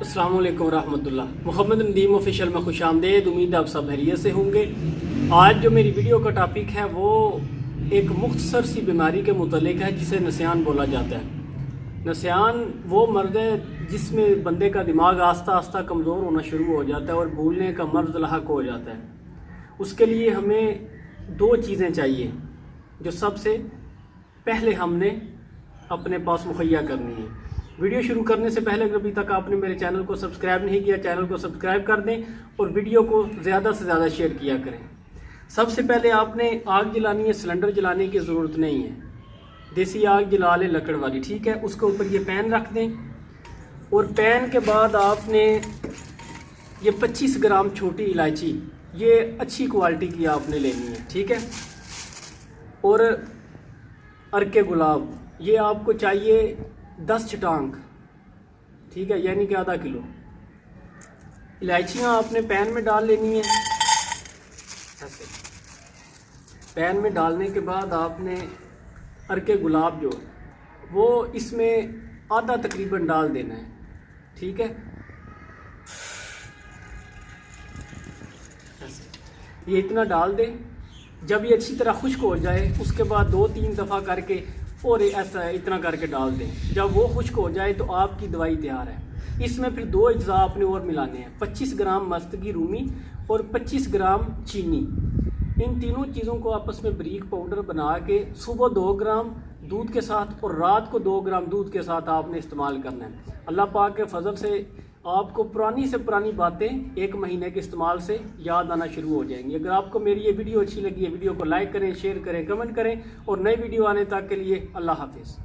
अस्सलाम वालेकुम रहमतुल्लाह। मोहम्मद नदीम ऑफिशियल में खुश आमदेद। उम्मीद है आप सब खैरियत से होंगे। आज जो मेरी वीडियो का टॉपिक है वो एक मुख्तसर सी बीमारी के मुतल्लिक है जिसे नसियान बोला जाता है। नसियान वो मर्द है जिसमें बंदे का दिमाग आस्ता आस्ता कमज़ोर होना शुरू हो जाता है और भूलने का मर्ज लाहक हो जाता है। उसके लिए हमें दो चीज़ें चाहिए जो सबसे पहले हमने अपने पास मुहैया करनी है। वीडियो शुरू करने से पहले अगर अभी तक आपने मेरे चैनल को सब्सक्राइब नहीं किया, चैनल को सब्सक्राइब कर दें और वीडियो को ज़्यादा से ज़्यादा शेयर किया करें। सबसे पहले आपने आग जलानी है, सिलेंडर जलाने की ज़रूरत नहीं है। देसी आग जला ले लकड़ वाली, ठीक है। उसके ऊपर ये पैन रख दें और पैन के बाद आपने ये 25 ग्राम छोटी इलायची, ये अच्छी क्वालिटी की आपने लेनी है, ठीक है। और अर्के गुलाब ये आपको चाहिए 10 छटांग, ठीक है, यानी कि आधा किलो। इलायचियाँ आपने पैन में डाल लेनी है। ऐसे पैन में डालने के बाद आपने अर्के गुलाब जो वो इसमें आधा तकरीबन डाल देना है, ठीक है। ऐसे ये इतना डाल दें। जब ये अच्छी तरह खुश्क हो जाए उसके बाद 2-3 दफ़ा करके और ऐसा इतना करके डाल दें। जब वो खुश्क हो जाए तो आपकी दवाई तैयार है। इसमें फिर 2 अज्जा आपने और मिलाने हैं, 25 ग्राम मस्तगी रूमी और 25 ग्राम चीनी। इन तीनों चीज़ों को आपस में बारीक पाउडर बना के सुबह 2 ग्राम दूध के साथ और रात को 2 ग्राम दूध के साथ आपने इस्तेमाल करना है। अल्लाह पाक के फजल से आपको पुरानी से पुरानी बातें 1 महीने के इस्तेमाल से याद आना शुरू हो जाएंगी। अगर आपको मेरी ये वीडियो अच्छी लगी है, वीडियो को लाइक करें, शेयर करें, कमेंट करें और नई वीडियो आने तक के लिए अल्लाह हाफिज़।